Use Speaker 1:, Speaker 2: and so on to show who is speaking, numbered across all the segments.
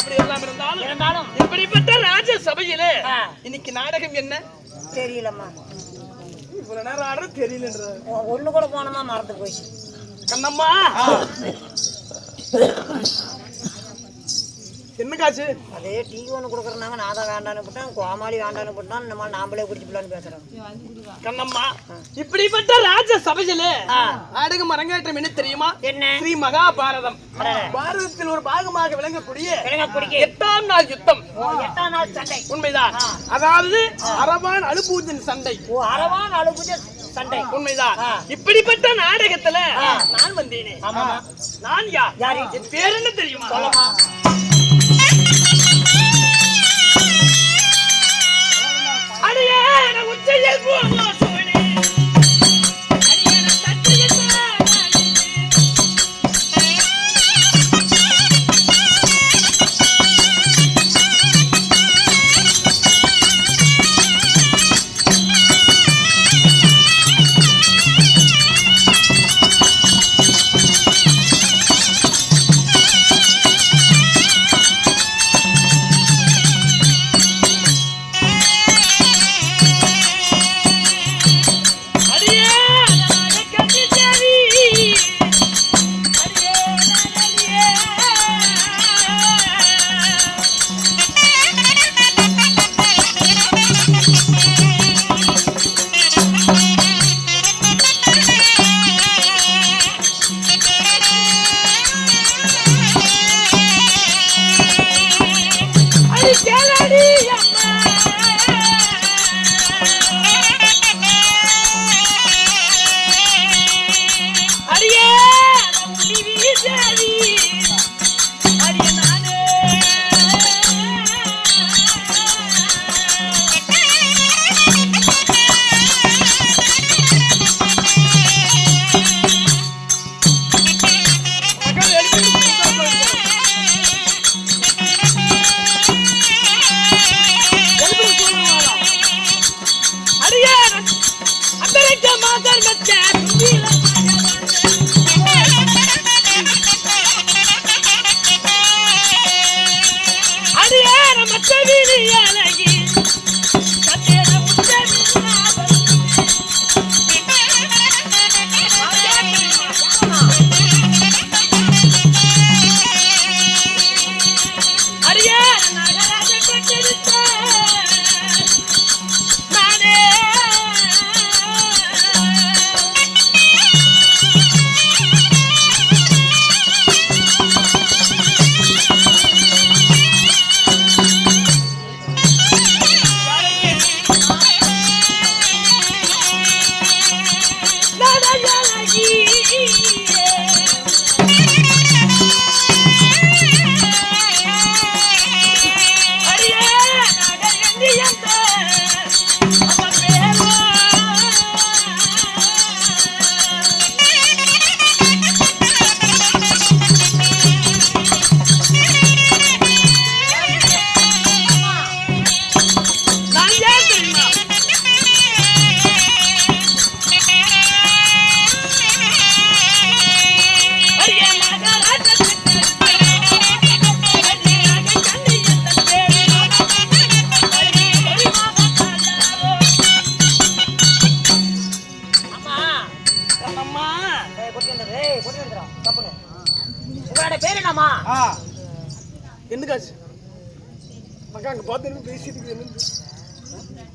Speaker 1: அப்படி எல்லாம் இருந்தாலும் இப்படிப்பட்ட ராஜ சபையிலே இன்னைக்கு நாடகம் என்ன
Speaker 2: தெரியலம்மா.
Speaker 1: இவ்வளவு நேரம் ஆடுறது தெரியலன்ற
Speaker 2: ஒண்ணு கூட போனமா மறந்து போய்.
Speaker 1: கண்ணம்மா என்ன காசு?
Speaker 2: அதே டீ ஒண்ணு கொடுக்குறாங்க. நான் தான் வேண்டான்னு போட்டேன், கோமாளி வேண்டான்னு போட்டான். இந்த மாதிரி நாமளே குடிச்சுக்கலான்னு பேசுறேன்.
Speaker 1: கண்ணம்மா இப்படிப்பட்ட ராஜ சபையிலே நாடகம் அரங்கேற்றம் என்ன தெரியுமா?
Speaker 2: என்ன?
Speaker 1: ஸ்ரீ மகாபாரதம். பாரதத்தில் ஒரு பாகமாக விளங்கக்கூடிய 8ஆம் நாள் யுத்தம்.
Speaker 2: 8ஆம் நாள் சண்டை.
Speaker 1: உண்மைதான். அதாவது அரவான் அலுபூஜன் சண்டை.
Speaker 2: அரவான் அலுபூஜன் சண்டை.
Speaker 1: உண்மைதான். இப்படிப்பட்ட நாடகத்துல நான் வந்தேனே. நான் யார்? என் பேர் என்ன தெரியுமா?
Speaker 2: சொல்லமா.
Speaker 1: அடியே உச்சையில் போவோ சோனே அடியே தட்டிய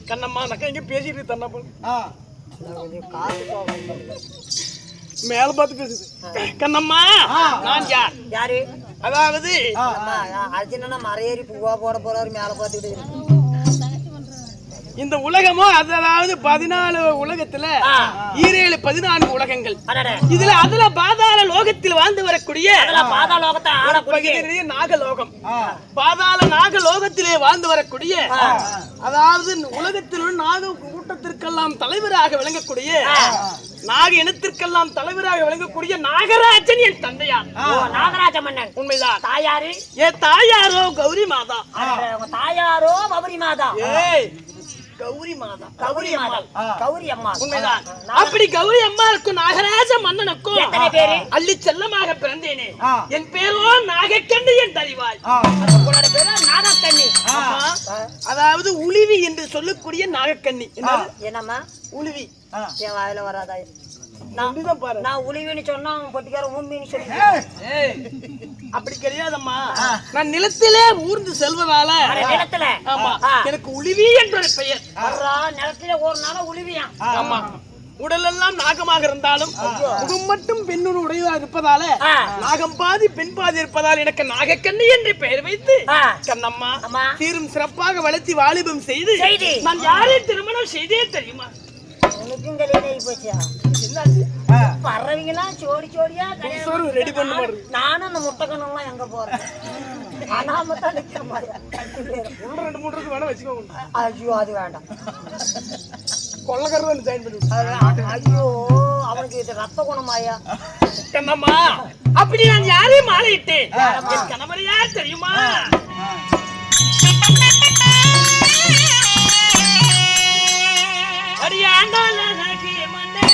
Speaker 1: கண்ணம்மா நக்கா எங்க பேசிட்டு தன்னா மேல பார்த்து பேசுது. கண்ணம்மா நான் யாரு? அதாவது
Speaker 2: அர்ஜுனா மறையேறி பூவா போட போறாரு மேல பார்த்துக்கிட்டு.
Speaker 1: இந்த உலகமோ அதாவது 14 உலகத்துல 14 உலகங்கள். இதுல அதுல பாதாள லோகத்தில் வாழ்ந்து வரக்கூடிய நாகலோகம். பாதாள நாகலோகத்திலே வாழ்ந்து வரக்கூடிய அதாவது உலகத்தில் நாக கூட்டத்திற்கெல்லாம் தலைவராக விளங்கக்கூடிய நாக இனத்திற்கெல்லாம் தலைவராக விளங்கக்கூடிய நாகராஜன் என் தந்தையார்.
Speaker 2: நாகராஜ மன்னன்.
Speaker 1: உண்மைதான்.
Speaker 2: தாயாரு?
Speaker 1: என் தாயாரோ கௌரி மாதா.
Speaker 2: தாயாரோ கௌரி மாதா.
Speaker 1: கௌரி மாதா.
Speaker 2: கௌரி அம்மாள். கௌரி அம்மாள்.
Speaker 1: உண்மைதான். அப்படி கௌரி அம்மாளுக்கும் நாகராஜ மன்னனுக்கும்
Speaker 2: எத்தனை பேரு?
Speaker 1: அள்ளி செல்லமாக பிறந்தேனே. என் பேரோ நாகக்கண்டு என் தறிவாய்.
Speaker 2: உங்களோட
Speaker 1: அதாவது உளிவி என்று சொல்லக்கூடிய நாகக்கண்ணி.
Speaker 2: என்னம்மா
Speaker 1: உளிவி
Speaker 2: என் வாயில வராதா? நான் உளிவின்னு சொன்னா பொட்டிக்கார ஊம்பின்னு சொல்லி
Speaker 1: அப்படி கிடையாதம்மா. நான் நிலத்திலே ஊர்ந்து செல்வதால
Speaker 2: நிலத்துல
Speaker 1: ஆமா எனக்கு உளிவி என்ற பெயர்.
Speaker 2: நிலத்திலே ஒரு நாள் உளிவியா?
Speaker 1: ஆமா. உடல் எல்லாம் நாகமாக இருந்தாலும் முகம் மட்டும் பெண்ணு உடையதா இருப்பதால நாகம் பாதி பெண் பாதி இருப்பதால் எனக்கு நாகக்கண்ணி என்று பெயர் வைத்து கண்ணம்மா சீரும் சிறப்பாக வளர்த்தி வாலிபம் செய்து நான் யாரை திருமணம் செய்தே தெரியுமா?
Speaker 2: உனக்கும் கல்யாணம் ஆகி போச்சியா? பறவைங்களாம் ஜோடி ஜோடியா
Speaker 1: ரெடி பண்ண மாட்டேன்.
Speaker 2: நானும் அந்த முட்டைக்கண்ணெல்லாம் எங்க போறேன்? அனாமத்தான் நிக்கிற மாதிரியா?
Speaker 1: 2-3 இருக்கு வேணா வச்சுக்கோங்க.
Speaker 2: ஐயோ அது வேண்டாம்.
Speaker 1: கொள்ளக்காரன் ஜாயின் பண்ணி.
Speaker 2: ஐயோ அவனுக்கு இது ரத்த குணமாயா?
Speaker 1: கண்ணம்மா அப்படி நான் யாரையும் மாலையிட்டேன். என் கணவர் யார் தெரியுமா? அடியாண்டால நகி மண்ணே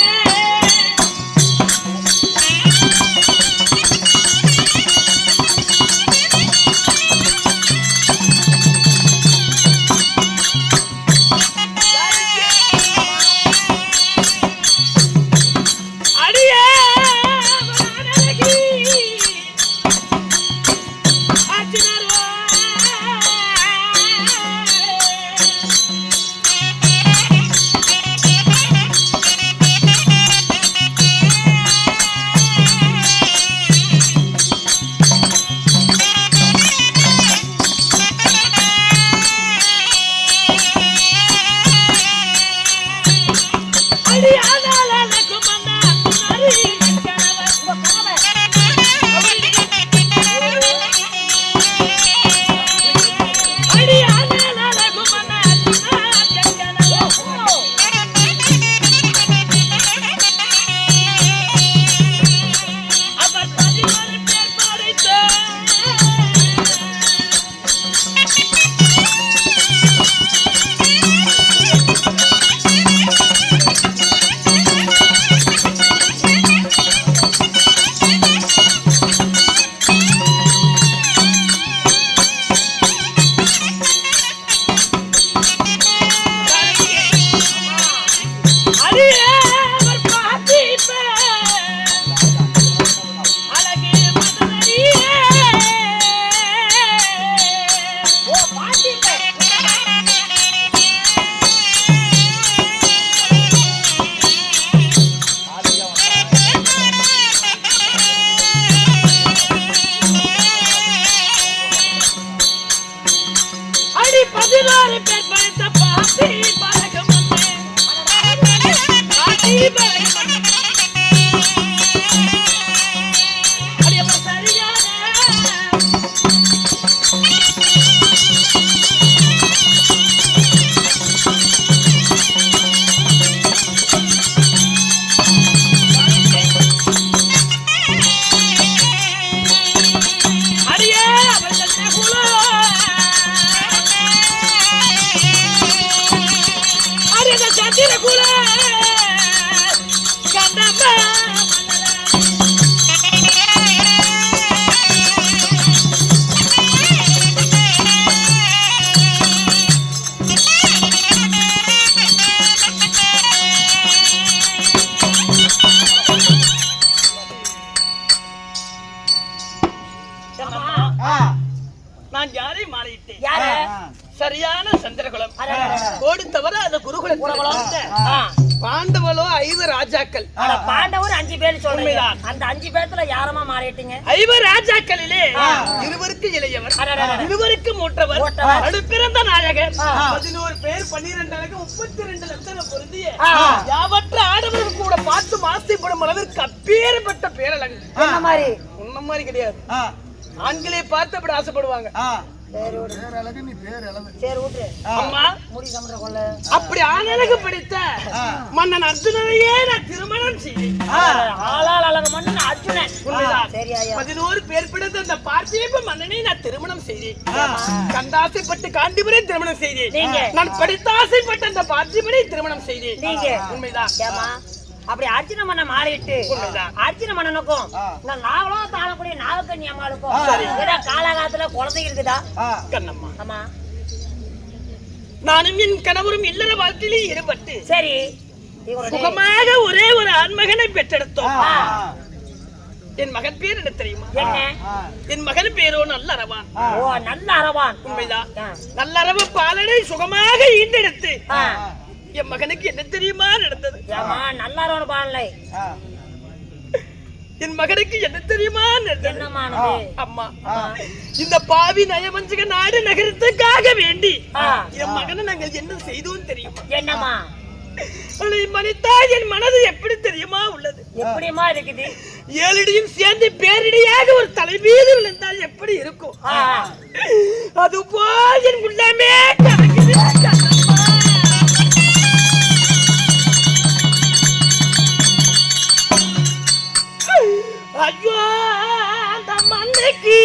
Speaker 1: நான் யாரை மாறிட்டேன்? சரியான சந்திரகுலம் கோடு தவிர அந்த குருகுலம் பாண்டவளோ 5 ராஜாக்கள்.
Speaker 2: பாண்டவர் 5 பேர் சொல்றீங்க. அந்த 5 பேர்ல யாரமா மாறிட்டீங்க?
Speaker 1: 5 ராஜாக்களிலே 2 இளையவர், 2 மூற்றவர், அடுப்பிறந்த நாயகர். 11 பேர் 12 அழகு 32 லட்சம் பொருந்திய யாவற்ற ஆடவர்கள் கூட பார்த்து மாசைப்படும் அளவிற்கு அப்பேற்பட்ட பேரழகு.
Speaker 2: என்ன மாதிரி?
Speaker 1: உன்ன மாதிரி கிடையாது. ஆண்களே பார்த்து அப்படி ஆசைப்படுவாங்க. அப்படி ஆனழகு படித்த மன்னன் அர்ஜுனனையே நான் திருமணம் செய்தேன். 11 பேர் பிடித்த அந்த பார்த்திப மன்னனை நான் திருமணம் செய்தேன். கண்டாசைப்பட்டு காண்டிபரை திருமணம் செய்தேன். நான் படித்த ஆசைப்பட்ட அந்த பார்த்திபனை திருமணம் செய்தேன். உண்மைதான்.
Speaker 2: அப்படி அர்ஜுன மன்னன் மாறிட்டு அர்ஜுன மன்னனுக்கும் நான் நாவலும் தாழக்கூடிய நாகக்கண்ணி அம்மாளுக்கும் காலகாலத்துல குழந்தைங்க இருக்குதா?
Speaker 1: கண்ணம்மா.
Speaker 2: ஆமா
Speaker 1: நானும் என் கணவரும் இல்லற வாழ்க்கையிலே ஈடுபட்டு
Speaker 2: சரி
Speaker 1: சுகமாக ஒரே ஒரு ஆண்மகனை பெற்றெடுத்தோம். என் மகன் பேர் என்ன தெரியுமா?
Speaker 2: என்ன?
Speaker 1: என் மகன் பேரோ நல்லறவான்.
Speaker 2: ஓ, நல்ல அரவான்.
Speaker 1: உண்மைதான். நல்லறவு பாலனை சுகமாக ஈண்டெடுத்து என் மகனுக்கு என்ன தெரியுமா நடந்தது?
Speaker 2: நல்ல அரவான் பாலனை
Speaker 1: என் மகனுக்கு என்ன தெரியுமா நடந்தது?
Speaker 2: என்னமானது?
Speaker 1: அம்மா, இந்த பாவி நயவஞ்சக நாடு நகரத்துக்காக வேண்டி என் மகனை நாங்கள் என்ன செய்தோம் தெரியுமா?
Speaker 2: என்னமா?
Speaker 1: மனிதா, என் மனது எப்படி தெரியுமா உள்ளது?
Speaker 2: எப்படிமா இருக்குது?
Speaker 1: ஏழடியும் சேர்ந்து பேரிடியாக ஒரு தலைமீது விழுந்தால் எப்படி இருக்கும்? அதுபோல் என் உள்ளமே கலங்குது. ஐயோ, அந்த மண்ணுக்கு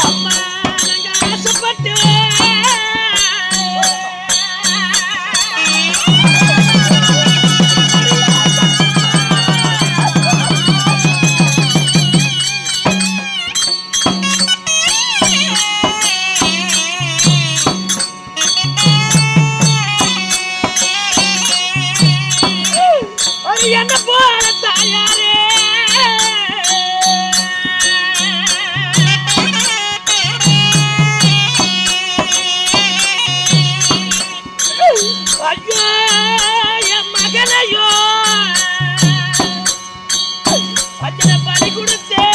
Speaker 1: அம்மா நாங்க ஆசைப்பட்டு என்ன போல தாயாரே ஐயோ, என் மகனையோ அச்சனை பறி கொடுத்தே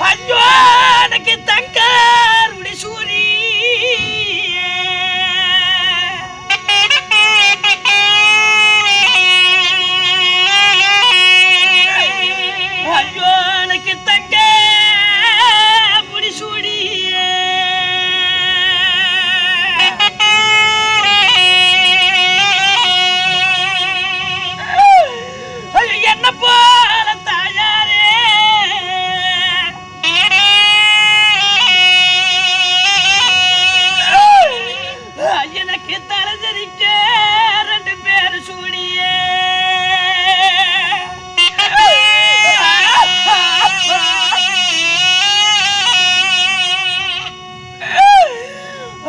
Speaker 1: ஐயோ எனக்கு தங்கார் உடி சூரி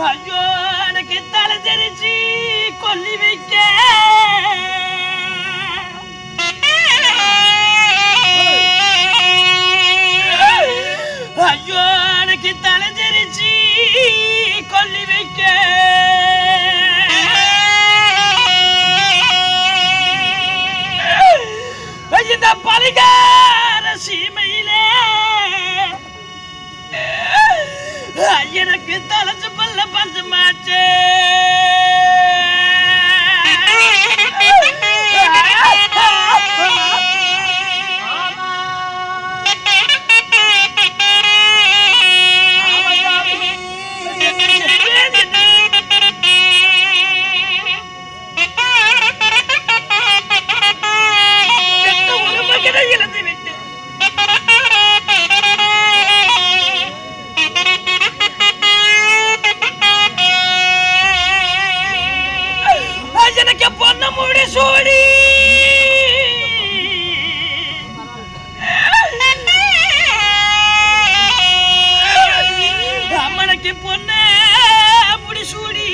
Speaker 1: ஐயோ எனக்கு தலை தெரிச்சு கொல்லி வைக்க ஐயோ எனக்கு தலை தெரிச்சு கொல்லி வைக்க இந்த பலிகார சீமையிலே எனக்கு தலைச்சு பல்ல பஞ்சமாச்சு இழந்து விட்டு எனக்கு பொண்ணு முடி சூடி அம்மனுக்கு பொண்ணு முடி சூடி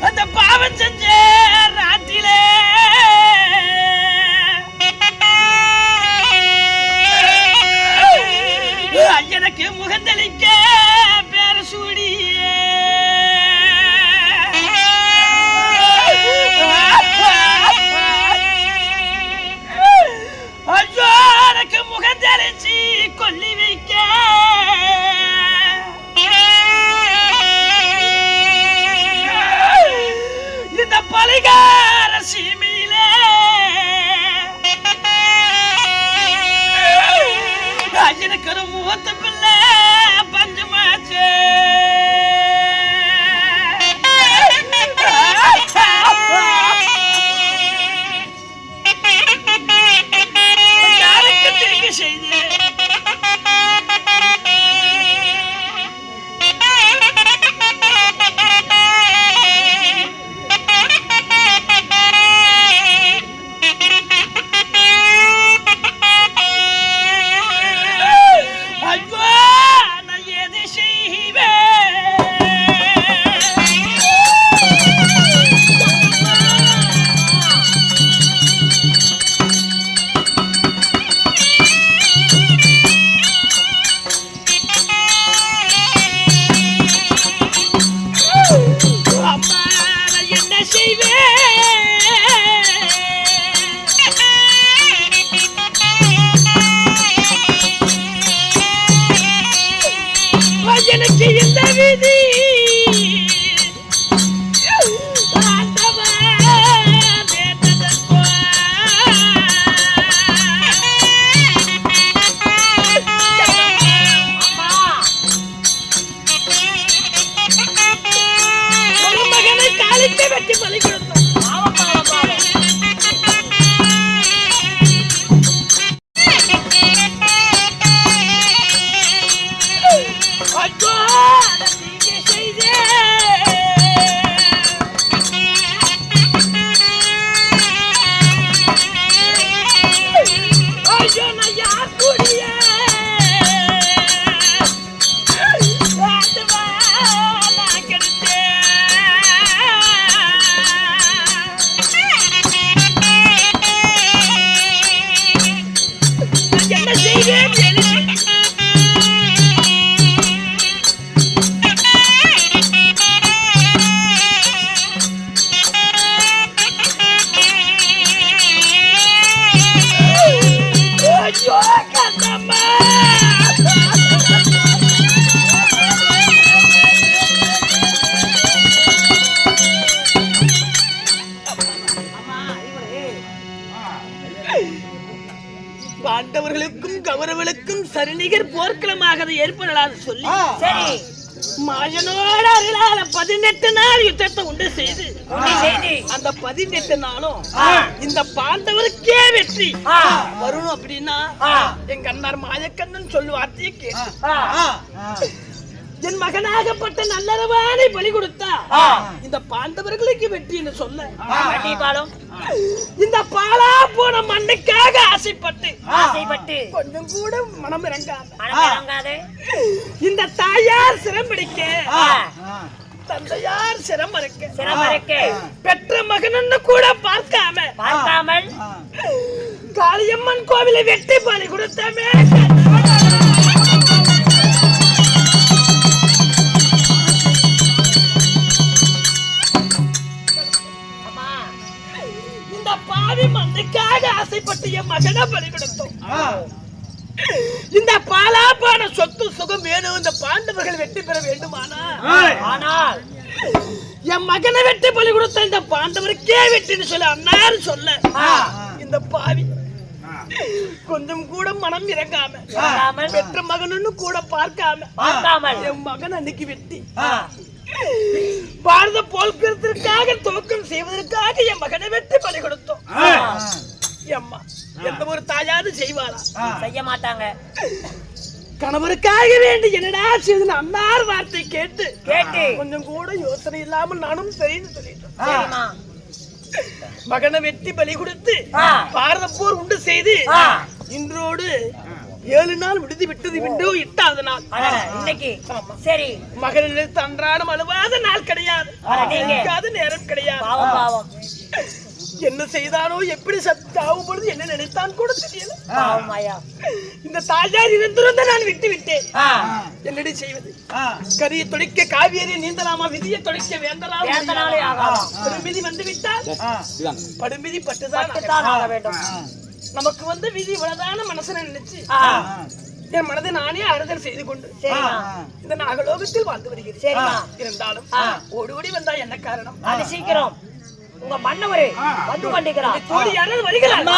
Speaker 1: அந்த பாவம் செஞ்ச ராத்திலே எனக்கு முகந்தளிக்க பேர சூடி ஐயோ எனக்கு முகந்தளிச்சு கொல்லி வைக்க இந்த பலிகார சீமையிலே எனக்கு ஒரு முகத்து பிள்ளை பஞ்சமாச்சு யாருக்கு திரும்பி செய்து எனக்கு இந்த விதி ஒரு மகனை காலிட்டு வெட்டி பலி கொடுத்தோம். பாண்டவர்களுக்கும் கௌரவர்களுக்கும் சரிநிகர் போர்க்களமாக ஏற்படலாது சொல்லி
Speaker 2: சரி
Speaker 1: மாயனோட அருளால 18 நாள் யுத்தத்தை உண்டு செய்து அந்த 18 நாளும் இந்த பாண்டவருக்கே வெற்றி வரணும் அப்படின்னா எங்க அண்ணார் மாயக்கண்ணன் சொல்லு வார்த்தையை கேட்டு என் மகனாகப்பட்ட நல்லறவானை பலி கொடுத்தா இந்த பாண்டவர்களுக்கு வெற்றி என்று சொல்ல
Speaker 2: கண்டிப்பாலும்
Speaker 1: இந்த பாலா போன மண்ணுக்காக ஆசைப்பட்டு கொஞ்சம் கூட மனம்
Speaker 2: இறங்காதே
Speaker 1: இந்த தாயார் சிரம் பிடிக்க தந்தையார் சிரம் மறுக்க பெற்ற மகனன்னு கூட பார்க்காமல் காளியம்மன் கோவிலை வெட்டி பலி கொடுத்தமே. இந்த பாவி மண்ணுக்காக ஆசைப்பட்டு என் மகனை பலி கொடுத்தோம். இந்த பாலாப்பான சொத்து சுகம் வேணும், இந்த பாண்டவர்கள் வெற்றி பெற வேண்டுமானால் என் மகனை வெற்றி பலி கொடுத்த இந்த பாண்டவருக்கே வெற்றின்னு சொல்ல அண்ணாரு சொல்ல இந்த பாவி கொஞ்சம் கூட மனம் இறங்காம பெற்ற மகனுன்னு கூட பார்க்காம என் மகன் அன்னைக்கு வெட்டி பாரத போல்கிறதுக்காக துவக்கம் செய்வதற்காக என் மகனை வெற்றி பலி கொடுத்தோம். அம்மா எந்த ஒரு தாயாவது செய்வாளா?
Speaker 2: செய்ய மாட்டாங்க.
Speaker 1: கணவருக்காக வேண்டி என்னடா செய்யுதுன்னு அன்னார் வார்த்தை கேட்டு கொஞ்சம் கூட யோசனை இல்லாமல் நானும் சரின்னு சொல்லிட்டேன். மகனை வெட்டி பலி கொடுத்து பாரத போர் உண்டு செய்து இன்றோடு 7 நாள் விடுதி விட்டது விண்டோ இட்டாத நாள்
Speaker 2: இன்னைக்கு. சரி,
Speaker 1: மகனிடத்து அன்றாடம் அழுவாத நாள் கிடையாது, நேரம் கிடையாது. என்ன செய்தானோ எப்படி சத்தாவும் பொழுது என்ன நினைத்தான் கூட தெரியல. இந்த தாயார் இருந்திருந்த நான் விட்டு விட்டேன். என்னடி செய்வது? கரியை தொலைக்க காவியரை நீந்தலாமா, விதியை தொலைக்க வேந்தலாமா? படுமிதி வந்து விட்டால் படுமிதி பட்டுதான் ஆக வேண்டும். நமக்கு வந்து விதி இவ்வளவுதான மனசனை நினைச்சு என் மனதை நானே ஆறுதல் செய்து கொண்டு இந்த நாகலோகத்தில் வாழ்ந்து வருகிறேன். இருந்தாலும் ஓடி வந்தா என்ன காரணம்?
Speaker 2: அது சீக்கிரம் உங்க மன்னவரே வந்து கொண்டிருக்கிறார்.
Speaker 1: யாராவது வருகிறார்?